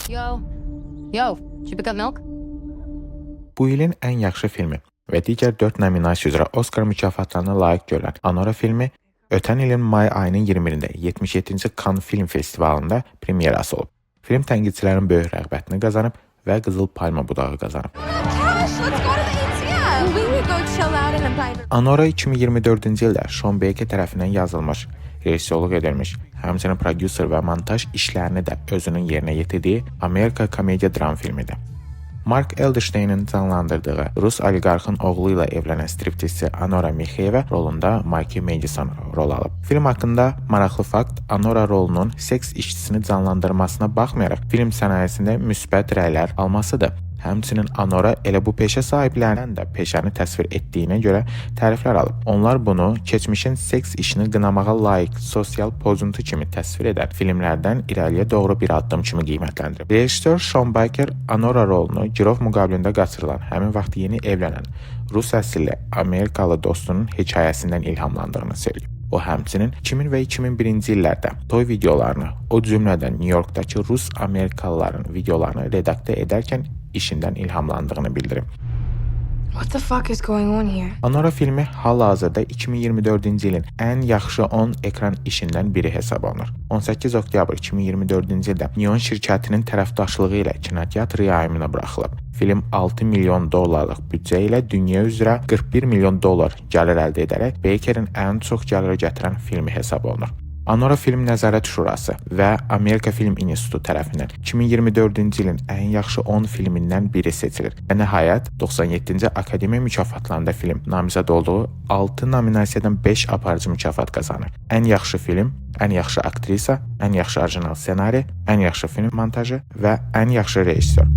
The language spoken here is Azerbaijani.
Yo. Yo. Did you pick up milk? Bu ilin ən yaxşı filmi və digər 4 nominasiya üzrə Oscar mükafatlarına layiq görülən Anora filmi ötən ilin may ayının 20-də 77-ci Cannes Film Festivalında premyerası olub. Film tənqidçilərin böyük rəğbətini qazanıb və Qızıl Palma budağı qazanıb. Anora 2024-cü ildə Sean Baker tərəfindən yazılmış, rejissorluq edilmiş, həmçinin prodüser və montaj işlərini də özünün yerinə yetirdiyi Amerika komediya dram filmidir. Mark Edelstein'in canlandırdığı Rus oliqarxın oğlu ilə evlənən striptizçi Anora Mikhaeva rolunda Mikey Madison rol alıb. Film haqqında maraqlı fakt, Anora rolunun seks işçisini canlandırmasına baxmayaraq film sənayesində müsbət rəylər almasıdır. Həmçinin Anora elə bu peşə sahiblərindən də peşəni təsvir etdiyinə görə təriflər alıb. Onlar bunu keçmişin seks işini qınamağa layiq sosial pozuntu kimi təsvir edən filmlərdən irəliyə doğru bir addım kimi qiymətləndirib. Rejissor Sean Baker Anora rolunu girov müqabilində qaçırılan, həmin vaxt yeni evlənən Rus əsilli Amerikalı dostunun hekayəsindən ilhamlandığını söyləyib. O həmçinin 2000 və 2001-ci illərdə toy videolarını, o cümlədən New Yorkdakı Rus Amerikalıların videolarını redaktə edərkən işindən ilhamlandığını bildirib. What the fuck is going on here? Anora filmi hal-hazırda 2024-cü ilin ən yaxşı 10 ekran işindən biri hesab olunur. 18 oktyabr 2024-cü ildə Neon şirkətinin tərəfdaşlığı ilə kinoteatr yayımına buraxılıb. Film 6 milyon dollarlıq büdcə ilə dünya üzrə 41 milyon dollar gəlir əldə edərək Baker'in ən çox gəlir gətirən filmi hesab olunur. Anora Film Nəzarət Şurası və Amerika Film İnstitutu tərəfindən 2024-cü ilin ən yaxşı 10 filmindən biri seçilir. Və nəhayət 97-ci Akademiya mükafatlarında film namizəd olduğu 6 nominasiyadan 5 aparıcı mükafat qazanır. Ən yaxşı film, ən yaxşı aktrisa, ən yaxşı orijinal ssenari, ən yaxşı film montajı və ən yaxşı rejissor.